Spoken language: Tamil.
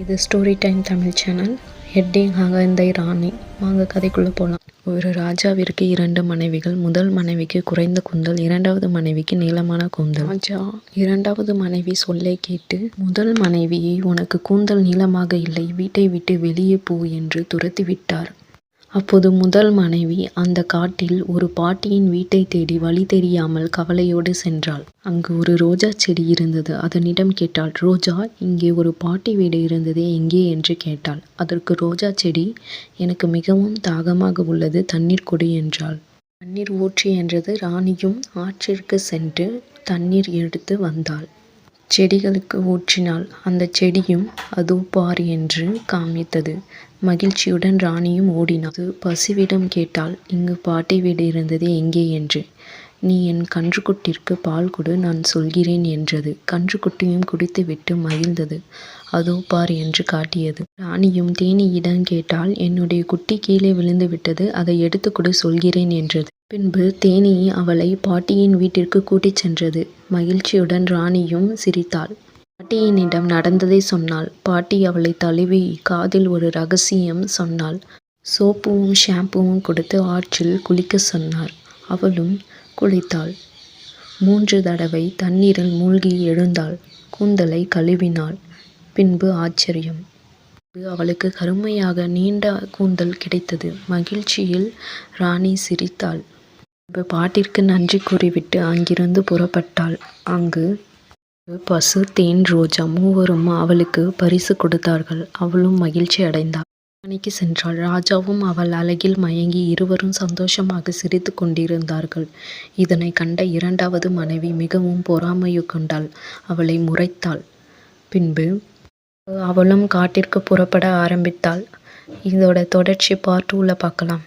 இது story time Tamil channel. Heading அகந்தை ராணி. வாங்க கதைக்குள்ளே போகலாம். ஒரு ராஜாவிற்கு 2 மனைவிகள். முதல் மனைவிக்கு குறைந்த கூந்தல், இரண்டாவது மனைவிக்கு நீளமான கூந்தல். ராஜா இரண்டாவது மனைவி சொல்லை கேட்டு, முதல் மனைவியை உனக்கு கூந்தல் நீளமாக இல்லை, வீட்டை விட்டு வெளியே போ என்று துரத்திவிட்டார். அப்போது முதல் மனைவி அந்த காட்டில் ஒரு பாட்டியின் வீட்டை தேடி வழி தெரியாமல் கவலையோடு சென்றாள். அங்கு ஒரு ரோஜா செடி இருந்தது. அதனிடம் கேட்டாள், ரோஜா, இங்கே ஒரு பாட்டி வீடு இருந்ததே, எங்கே என்று கேட்டாள். அதற்கு ரோஜா செடி, எனக்கு மிகவும் தாகமாக உள்ளது, தண்ணீர் கொடு என்றாள். தண்ணீர் ஊற்று என்றது. ராணியும் ஆற்றிற்கு சென்று தண்ணீர் எடுத்து வந்தாள். செடிகளுக்கு ஊற்றினாள். அந்த செடியும் அதோ பார் என்று காமித்தது. மகிழ்ச்சியுடன் ராணியும் ஓடினாள். பசுவிடம் கேட்டாள், இங்கு பாட்டி வீடு இருந்ததே, எங்கே என்று. நீ என் கன்றுக்குட்டிற்கு பால் கொடு, நான் சொல்கிறேன் என்றது. கன்றுக்குட்டியும் குடித்துவிட்டு மகிழ்ந்தது. அதோ பார் என்று காட்டியது. ராணியும் தேனீயிடம் கேட்டால், என்னுடைய குட்டி கீழே விழுந்து விட்டது, அதை எடுத்துக்கொடு, சொல்கிறேன் என்றது. பின்பு தேனீ அவளை பாட்டியின் வீட்டிற்கு கூட்டிச் சென்றது. மகிழ்ச்சியுடன் ராணியும் சிரித்தாள். பாட்டியினிடம் நடந்ததை சொன்னாள். பாட்டி அவளை தழுவி காதில் ஒரு ரகசியம் சொன்னாள். சோப்புவும் ஷாம்புவும் கொடுத்து ஆற்றில் குளிக்க சொன்னார். அவளும் குளித்தாள். 3 தடவை தண்ணீரில் மூழ்கி எழுந்தாள். கூந்தலை கழுவினாள். பின்பு ஆச்சரியம், அவளுக்கு கருமையாக நீண்ட கூந்தல் கிடைத்தது. மகிழ்ச்சியில் ராணி சிரித்தாள். பாட்டிற்கு நன்றி கூறிவிட்டு அங்கிருந்து புறப்பட்டாள். அங்கு பசு, தேன், ரோஜா மூவரும் அவளுக்கு பரிசு கொடுத்தார்கள். அவளும் மகிழ்ச்சி அடைந்தாள். அரண்மனைக்கு சென்றாள். ராஜாவும் அவள் அழகில் மயங்கி இருவரும் சந்தோஷமாக சிரித்து கொண்டிருந்தார்கள். இதனை கண்ட இரண்டாவது மனைவி மிகவும் பொறாமை கொண்டாள். அவளை முறைத்தாள். பின்பு அவளும் காட்டிற்கு புறப்பட ஆரம்பித்தாள். இதோட தொடர்ச்சி பார்ட் 2ல பார்க்கலாம்.